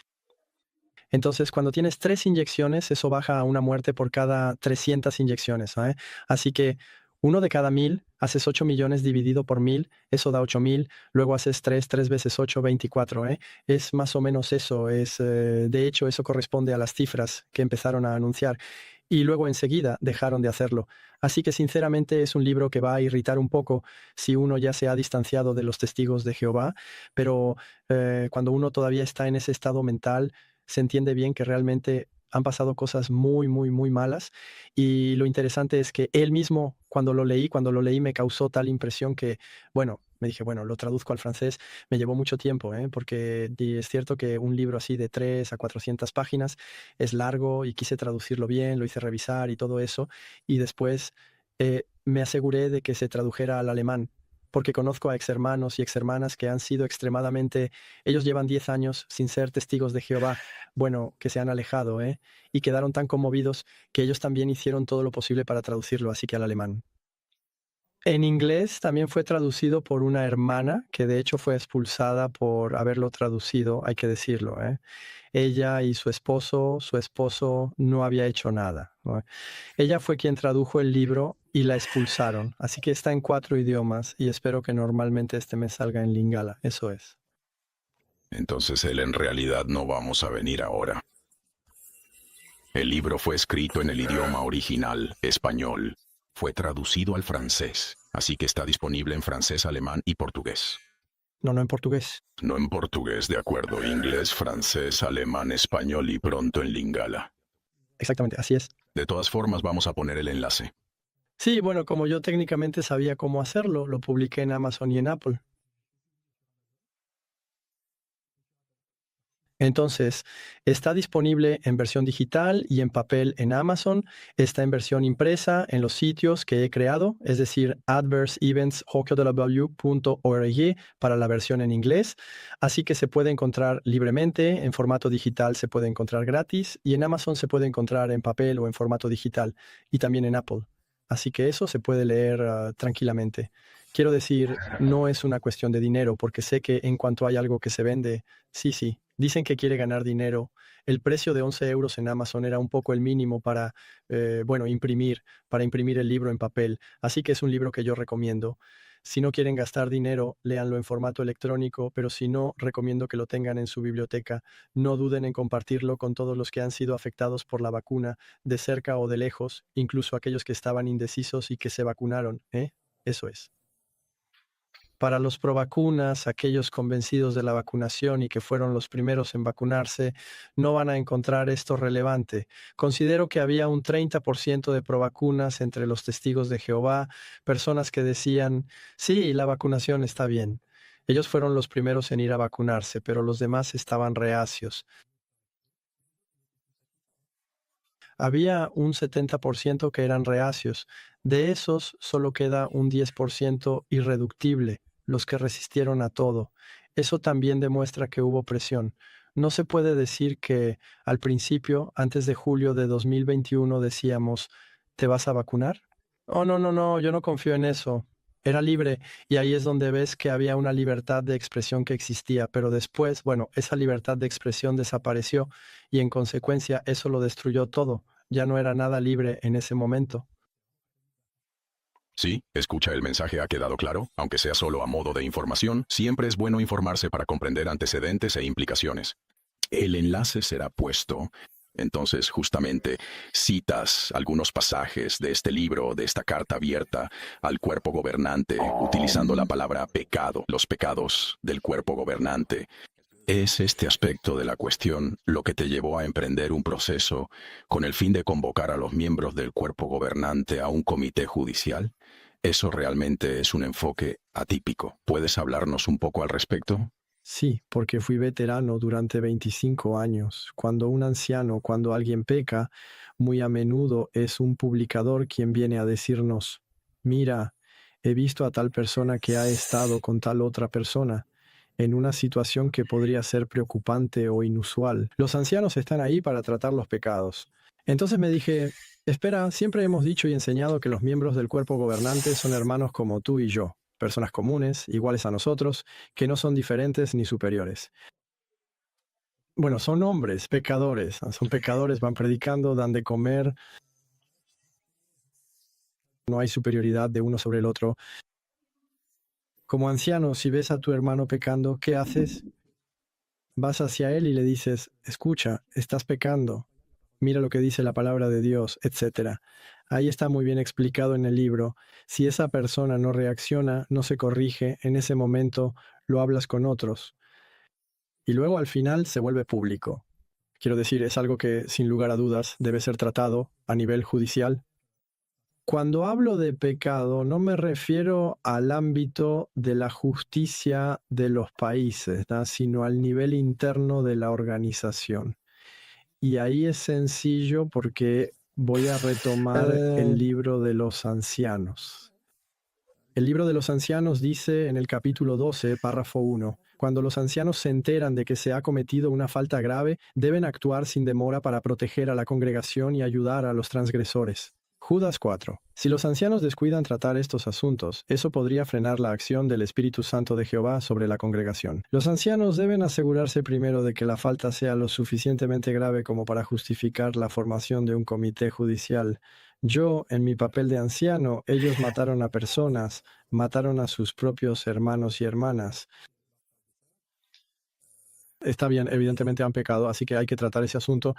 Entonces, cuando tienes 3 inyecciones, eso baja a una muerte por cada 300 inyecciones. Así que 1 de cada 1,000, haces 8 millones dividido por 1,000, eso da 8,000, luego haces 3 veces 8, 24. Es más o menos eso. De hecho, eso corresponde a las cifras que empezaron a anunciar y luego enseguida dejaron de hacerlo. Así que sinceramente es un libro que va a irritar un poco si uno ya se ha distanciado de los testigos de Jehová, pero cuando uno todavía está en ese estado mental, se entiende bien que realmente han pasado cosas muy, muy, muy malas. Y lo interesante es que él mismo, cuando lo leí, me causó tal impresión que, bueno, me dije, bueno, lo traduzco al francés. Me llevó mucho tiempo, porque es cierto que un libro así de 3 a 400 páginas es largo y quise traducirlo bien, lo hice revisar y todo eso. Y después me aseguré de que se tradujera al alemán, porque conozco a exhermanos y exhermanas que han sido extremadamente, ellos llevan 10 años sin ser testigos de Jehová, bueno, que se han alejado, y quedaron tan conmovidos que ellos también hicieron todo lo posible para traducirlo, así que al alemán. En inglés también fue traducido por una hermana, que de hecho fue expulsada por haberlo traducido, hay que decirlo. Ella y su esposo no había hecho nada. Ella fue quien tradujo el libro y la expulsaron. Así que está en 4 idiomas y espero que normalmente este me salga en Lingala. Eso es. Entonces él en realidad no vamos a venir ahora. El libro fue escrito en el idioma original, español. Fue traducido al francés, así que está disponible en francés, alemán y portugués. No en portugués. No en portugués, de acuerdo. Inglés, francés, alemán, español y pronto en Lingala. Exactamente, así es. De todas formas, vamos a poner el enlace. Sí, bueno, como yo técnicamente sabía cómo hacerlo, lo publiqué en Amazon y en Apple. Entonces, está disponible en versión digital y en papel en Amazon, está en versión impresa en los sitios que he creado, es decir, adverseeventshockeyw.org para la versión en inglés, así que se puede encontrar libremente, en formato digital se puede encontrar gratis y en Amazon se puede encontrar en papel o en formato digital y también en Apple. Así que eso se puede leer tranquilamente. Quiero decir, no es una cuestión de dinero, porque sé que en cuanto hay algo que se vende, sí, dicen que quiere ganar dinero. El precio de 11 euros en Amazon era un poco el mínimo para imprimir el libro en papel. Así que es un libro que yo recomiendo. Si no quieren gastar dinero, léanlo en formato electrónico, pero si no, recomiendo que lo tengan en su biblioteca. No duden en compartirlo con todos los que han sido afectados por la vacuna, de cerca o de lejos, incluso aquellos que estaban indecisos y que se vacunaron. Eso es. Para los provacunas, aquellos convencidos de la vacunación y que fueron los primeros en vacunarse, no van a encontrar esto relevante. Considero que había un 30% de provacunas entre los testigos de Jehová, personas que decían, sí, la vacunación está bien. Ellos fueron los primeros en ir a vacunarse, pero los demás estaban reacios. Había un 70% que eran reacios. De esos, solo queda un 10% irreductible, los que resistieron a todo. Eso también demuestra que hubo presión. No se puede decir que al principio, antes de julio de 2021, decíamos, ¿te vas a vacunar? Oh, no, no, no, yo no confío en eso. Era libre y ahí es donde ves que había una libertad de expresión que existía, pero después, bueno, esa libertad de expresión desapareció y en consecuencia eso lo destruyó todo. Ya no era nada libre en ese momento. Sí, escucha, el mensaje ha quedado claro, aunque sea solo a modo de información, siempre es bueno informarse para comprender antecedentes e implicaciones. El enlace será puesto. Entonces, justamente, citas algunos pasajes de este libro, de esta carta abierta al cuerpo gobernante, utilizando la palabra pecado, los pecados del cuerpo gobernante. ¿Es este aspecto de la cuestión lo que te llevó a emprender un proceso con el fin de convocar a los miembros del cuerpo gobernante a un comité judicial? Eso realmente es un enfoque atípico. ¿Puedes hablarnos un poco al respecto? Sí, porque fui veterano durante 25 años. Cuando alguien peca, muy a menudo es un publicador quien viene a decirnos, mira, he visto a tal persona que ha estado con tal otra persona en una situación que podría ser preocupante o inusual. Los ancianos están ahí para tratar los pecados. Entonces me dije, espera, siempre hemos dicho y enseñado que los miembros del cuerpo gobernante son hermanos como tú y yo, personas comunes, iguales a nosotros, que no son diferentes ni superiores. Bueno, son hombres, pecadores, van predicando, dan de comer, no hay superioridad de uno sobre el otro. Como anciano, si ves a tu hermano pecando, ¿qué haces? Vas hacia él y le dices, escucha, estás pecando, mira lo que dice la palabra de Dios, etc. Ahí está muy bien explicado en el libro. Si esa persona no reacciona, no se corrige, en ese momento lo hablas con otros. Y luego al final se vuelve público. Quiero decir, es algo que, sin lugar a dudas, debe ser tratado a nivel judicial. Cuando hablo de pecado, no me refiero al ámbito de la justicia de los países, ¿no?, sino al nivel interno de la organización. Y ahí es sencillo porque voy a retomar el libro de los ancianos. El libro de los ancianos dice en el capítulo 12, párrafo 1, cuando los ancianos se enteran de que se ha cometido una falta grave, deben actuar sin demora para proteger a la congregación y ayudar a los transgresores. Judas 4. Si los ancianos descuidan tratar estos asuntos, eso podría frenar la acción del Espíritu Santo de Jehová sobre la congregación. Los ancianos deben asegurarse primero de que la falta sea lo suficientemente grave como para justificar la formación de un comité judicial. Yo, en mi papel de anciano, ellos mataron a personas, mataron a sus propios hermanos y hermanas. Está bien, evidentemente han pecado, así que hay que tratar ese asunto.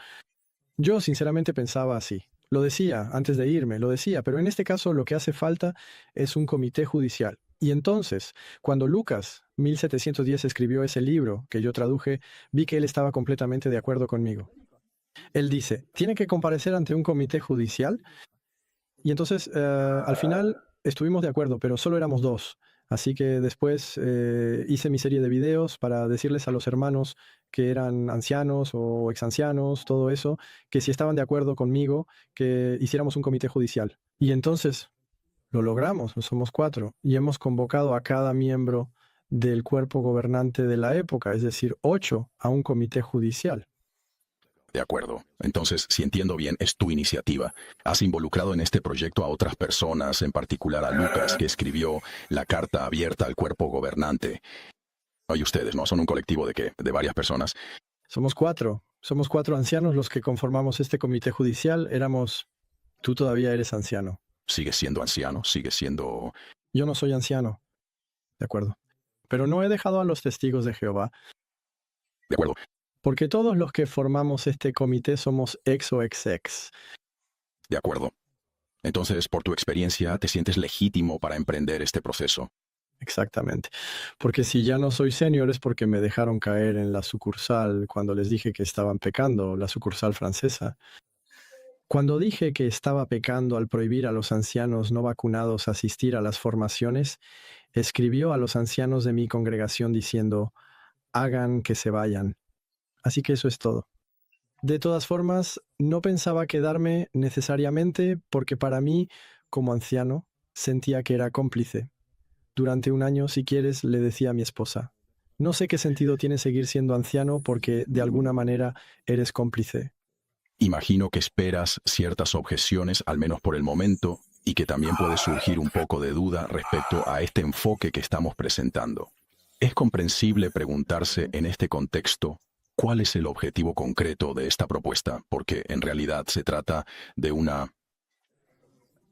Yo sinceramente pensaba así. Lo decía antes de irme, lo decía, pero en este caso lo que hace falta es un comité judicial. Y entonces, cuando Lucas, 1710, escribió ese libro que yo traduje, vi que él estaba completamente de acuerdo conmigo. Él dice, tiene que comparecer ante un comité judicial. Y entonces, al final, estuvimos de acuerdo, pero solo éramos dos. Así que después hice mi serie de videos para decirles a los hermanos que eran ancianos o exancianos, todo eso, que si estaban de acuerdo conmigo, que hiciéramos un comité judicial. Y entonces lo logramos, somos 4, y hemos convocado a cada miembro del cuerpo gobernante de la época, es decir, 8, a un comité judicial. De acuerdo. Entonces, si entiendo bien, es tu iniciativa. Has involucrado en este proyecto a otras personas, en particular a Lucas, que escribió la carta abierta al cuerpo gobernante. Oye, ustedes, ¿no? Son un colectivo de qué? ¿De varias personas? Somos 4. Somos 4 ancianos los que conformamos este comité judicial. Tú todavía eres anciano. ¿Sigues siendo anciano? ¿Sigues siendo...? Yo no soy anciano. De acuerdo. Pero no he dejado a los testigos de Jehová. De acuerdo. Porque todos los que formamos este comité somos ex o ex-ex. De acuerdo. Entonces, por tu experiencia, te sientes legítimo para emprender este proceso. Exactamente. Porque si ya no soy senior es porque me dejaron caer en la sucursal cuando les dije que estaban pecando, la sucursal francesa. Cuando dije que estaba pecando al prohibir a los ancianos no vacunados asistir a las formaciones, escribió a los ancianos de mi congregación diciendo, hagan que se vayan. Así que eso es todo. De todas formas, no pensaba quedarme necesariamente porque para mí, como anciano, sentía que era cómplice. Durante un año, si quieres, le decía a mi esposa, no sé qué sentido tiene seguir siendo anciano porque de alguna manera eres cómplice. Imagino que esperas ciertas objeciones, al menos por el momento, y que también puede surgir un poco de duda respecto a este enfoque que estamos presentando. Es comprensible preguntarse en este contexto cuál es el objetivo concreto de esta propuesta, porque en realidad se trata de una...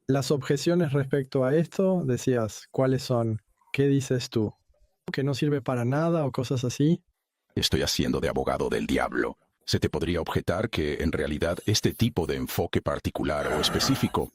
Las objeciones respecto a esto, decías, ¿cuáles son? ¿Qué dices tú? ¿Que no sirve para nada o cosas así? Estoy haciendo de abogado del diablo. Se te podría objetar que en realidad este tipo de enfoque particular o específico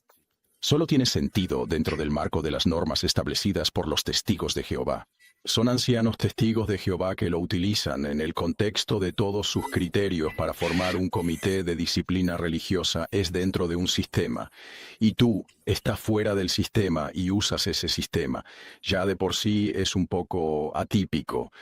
solo tiene sentido dentro del marco de las normas establecidas por los testigos de Jehová. Son ancianos testigos de Jehová que lo utilizan en el contexto de todos sus criterios para formar un comité de disciplina religiosa es dentro de un sistema. Y tú estás fuera del sistema y usas ese sistema. Ya de por sí es un poco atípico.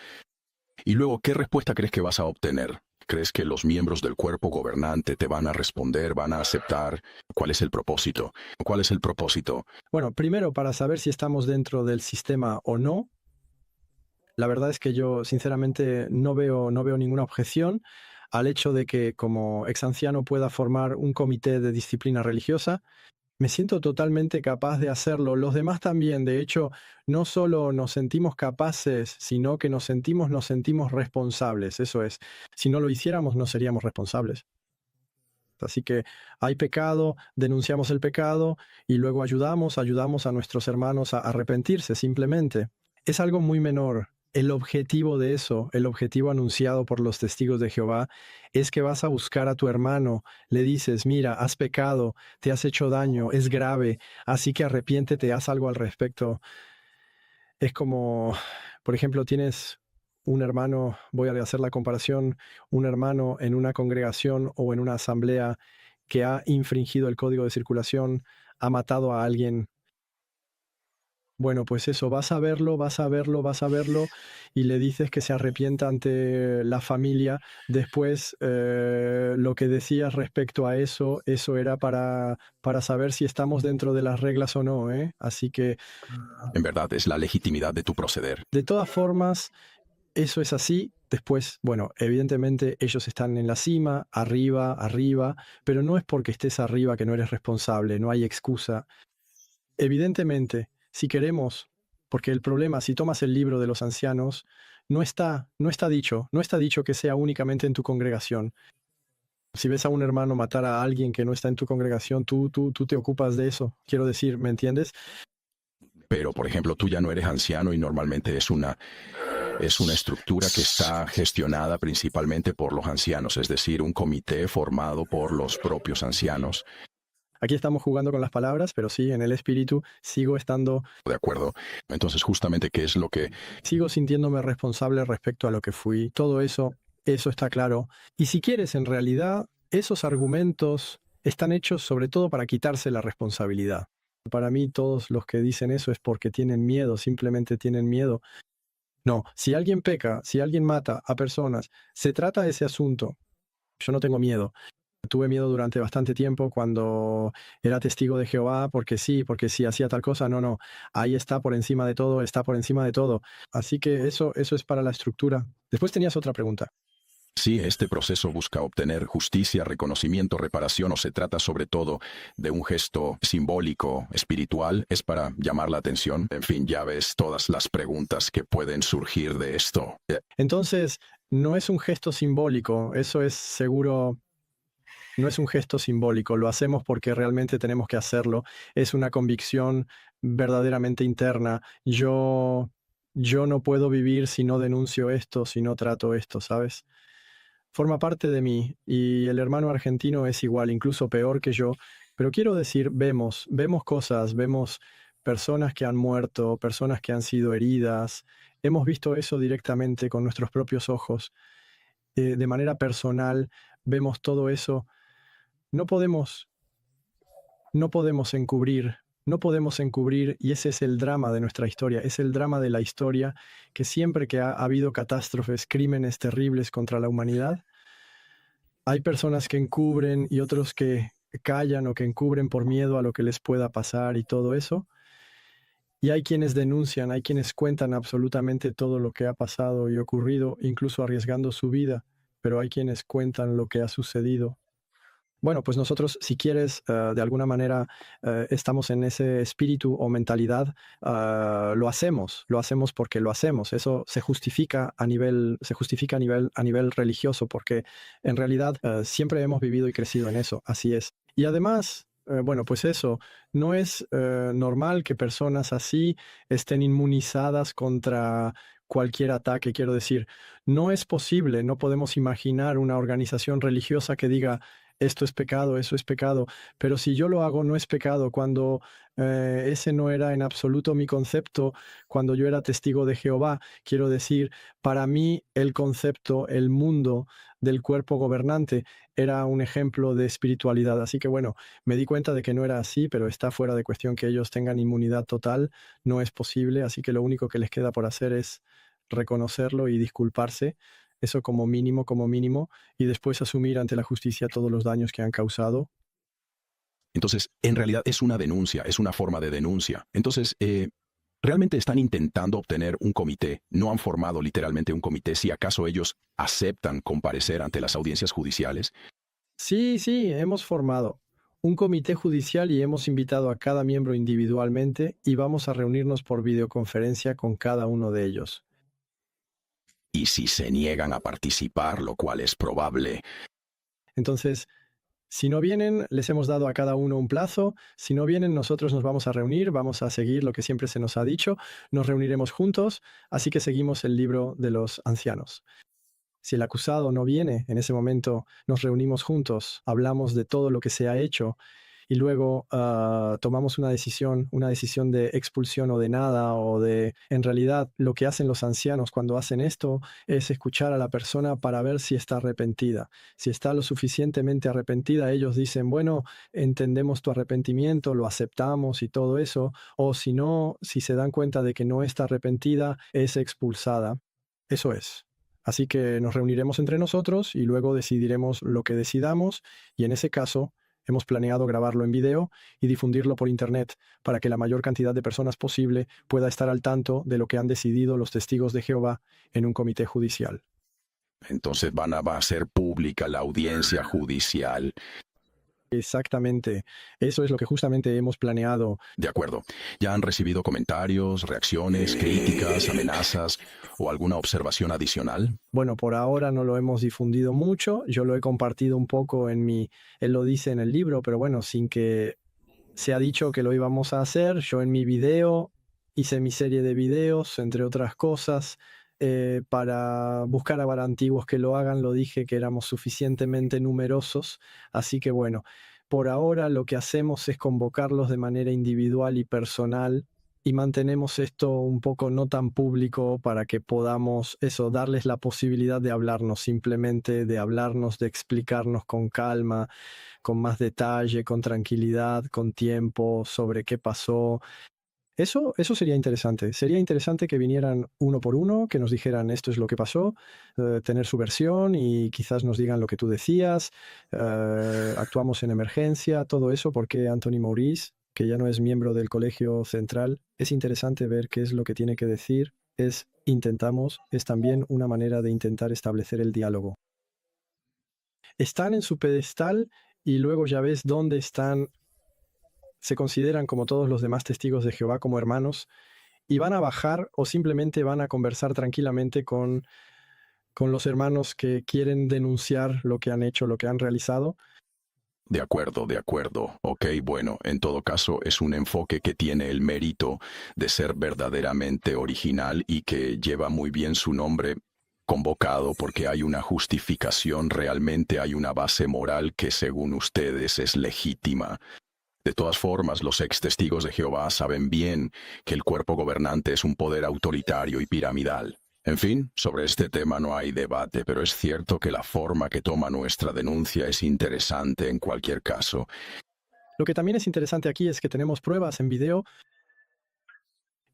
Y luego, ¿qué respuesta crees que vas a obtener? ¿Crees que los miembros del cuerpo gobernante te van a responder, van a aceptar? ¿Cuál es el propósito? ¿Cuál es el propósito? Bueno, primero, para saber si estamos dentro del sistema o no, la verdad es que yo sinceramente no veo ninguna objeción al hecho de que como ex anciano pueda formar un comité de disciplina religiosa. Me siento totalmente capaz de hacerlo. Los demás también. De hecho, no solo nos sentimos capaces, sino que nos sentimos responsables. Eso es. Si no lo hiciéramos, no seríamos responsables. Así que hay pecado, denunciamos el pecado y luego ayudamos a nuestros hermanos a arrepentirse simplemente. Es algo muy menor. El objetivo de eso, el objetivo anunciado por los testigos de Jehová, es que vas a buscar a tu hermano, le dices, mira, has pecado, te has hecho daño, es grave, así que arrepiéntete, haz algo al respecto. Es como, por ejemplo, tienes un hermano, voy a hacer la comparación, un hermano en una congregación o en una asamblea que ha infringido el código de circulación, ha matado a alguien. Bueno, pues eso, vas a verlo y le dices que se arrepienta ante la familia. Después, lo que decías respecto a eso era para saber si estamos dentro de las reglas o no, ¿eh? Así que, En verdad es la legitimidad de tu proceder. de todas formas, eso es así. Después, bueno, evidentemente ellos están en la cima, arriba, pero no es porque estés arriba que no eres responsable, no hay excusa. Evidentemente, si queremos, porque el problema, si tomas el libro de los ancianos, no está dicho que sea únicamente en tu congregación. Si ves a un hermano matar a alguien que no está en tu congregación, tú te ocupas de eso. Quiero decir, ¿me entiendes? Pero, por ejemplo, tú ya no eres anciano y normalmente es una estructura que está gestionada principalmente por los ancianos, es decir, un comité formado por los propios ancianos. Aquí estamos jugando con las palabras, pero sí, en el espíritu sigo estando, ¿De acuerdo? Entonces, justamente, ¿qué es lo que... sigo sintiéndome responsable respecto a lo que fui. Todo eso está claro. Y si quieres, en realidad, esos argumentos están hechos sobre todo para quitarse la responsabilidad. Para mí, todos los que dicen eso es porque tienen miedo, simplemente tienen miedo. No, si alguien peca, si alguien mata a personas, se trata ese asunto. Yo no tengo miedo. Tuve miedo durante bastante tiempo cuando era testigo de Jehová, porque sí, hacía tal cosa. No, ahí está por encima de todo, está por encima de todo. Así que eso es para la estructura. Después tenías otra pregunta. Si este proceso busca obtener justicia, reconocimiento, reparación o se trata sobre todo de un gesto simbólico, espiritual, es para llamar la atención. En fin, ya ves todas las preguntas que pueden surgir de esto. Entonces, no es un gesto simbólico, eso es seguro. No es un gesto simbólico, lo hacemos porque realmente tenemos que hacerlo. Es una convicción verdaderamente interna. Yo no puedo vivir si no denuncio esto, si no trato esto, ¿sabes? Forma parte de mí y el hermano argentino es igual, incluso peor que yo. Pero quiero decir, vemos cosas, vemos personas que han muerto, personas que han sido heridas. Hemos visto eso directamente con nuestros propios ojos. De manera personal, vemos todo eso. No podemos, no podemos encubrir, no podemos encubrir, y ese es el drama de nuestra historia, es el drama de la historia, que siempre que ha habido catástrofes, crímenes terribles contra la humanidad, hay personas que encubren y otros que callan o que encubren por miedo a lo que les pueda pasar y todo eso. Y hay quienes denuncian, hay quienes cuentan absolutamente todo lo que ha pasado y ocurrido, incluso arriesgando su vida, pero hay quienes cuentan lo que ha sucedido. Bueno, pues nosotros, si quieres, de alguna manera estamos en ese espíritu o mentalidad, lo hacemos porque lo hacemos. Eso se justifica a nivel religioso, porque en realidad siempre hemos vivido y crecido en eso, así es. Y además, bueno, pues eso, no es normal que personas así estén inmunizadas contra cualquier ataque. Quiero decir, no es posible, no podemos imaginar una organización religiosa que diga: esto es pecado, eso es pecado, pero si yo lo hago no es pecado, cuando ese no era en absoluto mi concepto cuando yo era testigo de Jehová. Quiero decir, para mí el concepto, el mundo del cuerpo gobernante era un ejemplo de espiritualidad. Así que bueno, me di cuenta de que no era así, pero está fuera de cuestión que ellos tengan inmunidad total, no es posible, así que lo único que les queda por hacer es reconocerlo y disculparse. Eso como mínimo, y después asumir ante la justicia todos los daños que han causado. Entonces, en realidad es una denuncia, es una forma de denuncia. Entonces, realmente están intentando obtener un comité, no han formado literalmente un comité, si acaso ellos aceptan comparecer ante las audiencias judiciales. Sí, hemos formado un comité judicial y hemos invitado a cada miembro individualmente y vamos a reunirnos por videoconferencia con cada uno de ellos. Y si se niegan a participar, lo cual es probable. Entonces, si no vienen, les hemos dado a cada uno un plazo. Si no vienen, nosotros nos vamos a reunir, vamos a seguir lo que siempre se nos ha dicho, nos reuniremos juntos, así que seguimos el libro de los ancianos. Si el acusado no viene, en ese momento nos reunimos juntos, hablamos de todo lo que se ha hecho y luego tomamos una decisión de expulsión o de nada, o de... En realidad, lo que hacen los ancianos cuando hacen esto es escuchar a la persona para ver si está arrepentida. Si está lo suficientemente arrepentida, ellos dicen: bueno, entendemos tu arrepentimiento, lo aceptamos y todo eso. O si no, si se dan cuenta de que no está arrepentida, es expulsada. Eso es. Así que nos reuniremos entre nosotros y luego decidiremos lo que decidamos, y en ese caso hemos planeado grabarlo en video y difundirlo por internet para que la mayor cantidad de personas posible pueda estar al tanto de lo que han decidido los testigos de Jehová en un comité judicial. Entonces va a ser pública la audiencia judicial. Exactamente. Eso es lo que justamente hemos planeado. De acuerdo. ¿Ya han recibido comentarios, reacciones, críticas, amenazas o alguna observación adicional? Bueno, por ahora no lo hemos difundido mucho. Yo lo he compartido un poco él lo dice en el libro, pero bueno, sin que se ha dicho que lo íbamos a hacer. Yo en mi video hice mi serie de videos, entre otras cosas, para buscar a antiguos que lo hagan. Lo dije que éramos suficientemente numerosos, así que bueno, por ahora lo que hacemos es convocarlos de manera individual y personal, y mantenemos esto un poco no tan público para que podamos darles la posibilidad de hablarnos, simplemente de hablarnos, de explicarnos con calma, con más detalle, con tranquilidad, con tiempo, sobre qué pasó. Eso sería interesante. Sería interesante que vinieran uno por uno, que nos dijeran: esto es lo que pasó, tener su versión y quizás nos digan lo que tú decías, actuamos en emergencia, todo eso, porque Anthony Maurice, que ya no es miembro del Colegio Central, es interesante ver qué es lo que tiene que decir. Es también una manera de intentar establecer el diálogo. Están en su pedestal y luego ya ves dónde están. Se consideran, como todos los demás testigos de Jehová, como hermanos, y van a bajar o simplemente van a conversar tranquilamente con los hermanos que quieren denunciar lo que han hecho, lo que han realizado. De acuerdo. Ok, bueno, en todo caso es un enfoque que tiene el mérito de ser verdaderamente original y que lleva muy bien su nombre: convocado, porque hay una justificación, realmente hay una base moral que según ustedes es legítima. De todas formas, los ex testigos de Jehová saben bien que el cuerpo gobernante es un poder autoritario y piramidal. En fin, sobre este tema no hay debate, pero es cierto que la forma que toma nuestra denuncia es interesante en cualquier caso. Lo que también es interesante aquí es que tenemos pruebas en video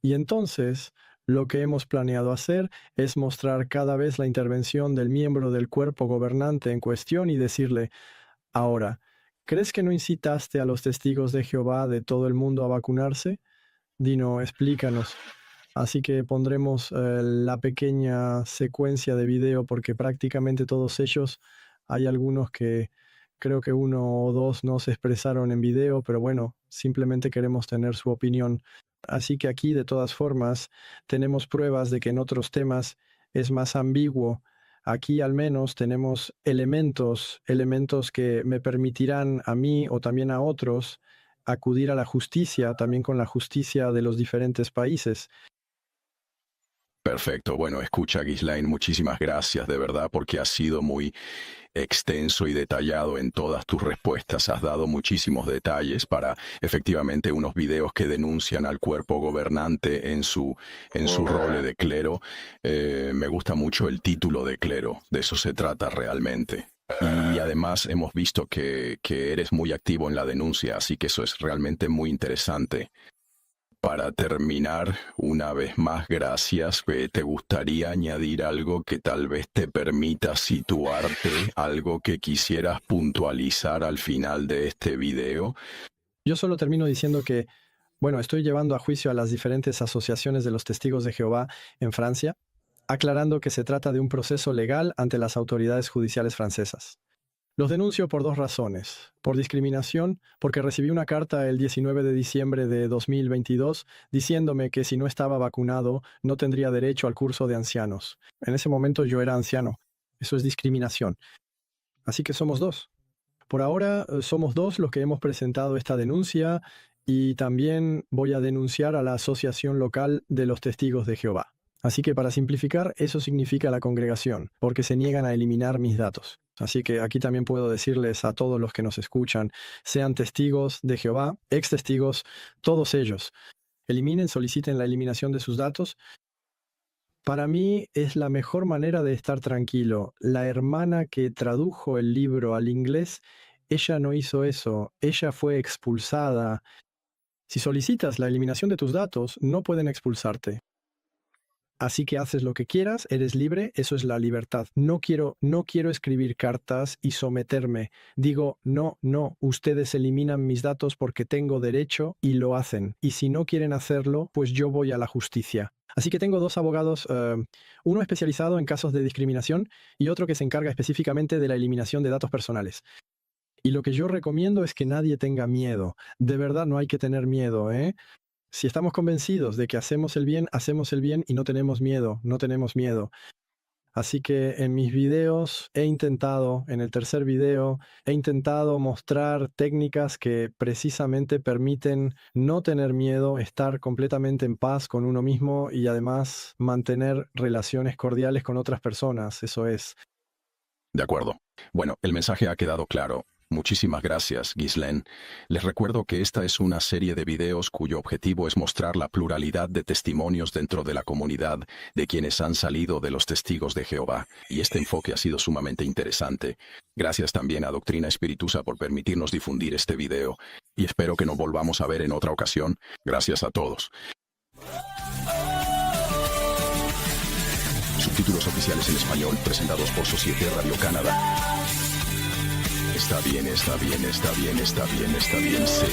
y entonces lo que hemos planeado hacer es mostrar cada vez la intervención del miembro del cuerpo gobernante en cuestión y decirle, ahora, ¿crees que no incitaste a los testigos de Jehová de todo el mundo a vacunarse? Dino, explícanos. Así que pondremos la pequeña secuencia de video porque prácticamente todos ellos, hay algunos que creo que uno o dos no se expresaron en video, pero bueno, simplemente queremos tener su opinión. Así que aquí, de todas formas, tenemos pruebas de que en otros temas es más ambiguo. Aquí al menos tenemos elementos que me permitirán a mí o también a otros acudir a la justicia, también con la justicia de los diferentes países. Perfecto. Bueno, escucha, Ghislaine, muchísimas gracias de verdad porque has sido muy extenso y detallado en todas tus respuestas. Has dado muchísimos detalles para efectivamente unos videos que denuncian al cuerpo gobernante en su rol de clero. Me gusta mucho el título de clero, de eso se trata realmente. Y además hemos visto que eres muy activo en la denuncia, así que eso es realmente muy interesante. Para terminar, una vez más, gracias. ¿Te gustaría añadir algo que tal vez te permita situarte, algo que quisieras puntualizar al final de este video? Yo solo termino diciendo que, bueno, estoy llevando a juicio a las diferentes asociaciones de los testigos de Jehová en Francia, aclarando que se trata de un proceso legal ante las autoridades judiciales francesas. Los denuncio por dos razones. Por discriminación, porque recibí una carta el 19 de diciembre de 2022 diciéndome que si no estaba vacunado no tendría derecho al curso de ancianos. En ese momento yo era anciano. Eso es discriminación. Así que somos dos. Por ahora somos dos los que hemos presentado esta denuncia y también voy a denunciar a la Asociación Local de los Testigos de Jehová. Así que para simplificar, eso significa la congregación, porque se niegan a eliminar mis datos. Así que aquí también puedo decirles a todos los que nos escuchan, sean testigos de Jehová, ex testigos, todos ellos, soliciten la eliminación de sus datos. Para mí es la mejor manera de estar tranquilo. La hermana que tradujo el libro al inglés, ella no hizo eso, ella fue expulsada. Si solicitas la eliminación de tus datos, no pueden expulsarte. Así que haces lo que quieras, eres libre, eso es la libertad. No quiero escribir cartas y someterme. Digo, no, ustedes eliminan mis datos porque tengo derecho y lo hacen. Y si no quieren hacerlo, pues yo voy a la justicia. Así que tengo dos abogados, uno especializado en casos de discriminación y otro que se encarga específicamente de la eliminación de datos personales. Y lo que yo recomiendo es que nadie tenga miedo. De verdad no hay que tener miedo, ¿eh? Si estamos convencidos de que hacemos el bien y no tenemos miedo. Así que en mis videos en el tercer video, he intentado mostrar técnicas que precisamente permiten no tener miedo, estar completamente en paz con uno mismo y además mantener relaciones cordiales con otras personas, eso es. De acuerdo. Bueno, el mensaje ha quedado claro. Muchísimas gracias, Ghislaine. Les recuerdo que esta es una serie de videos cuyo objetivo es mostrar la pluralidad de testimonios dentro de la comunidad de quienes han salido de los testigos de Jehová, y este enfoque ha sido sumamente interesante. Gracias también a Doctrina Espirituosa por permitirnos difundir este video, y espero que nos volvamos a ver en otra ocasión. Gracias a todos. Subtítulos oficiales en español presentados por Société Radio Canadá. Está bien, sí.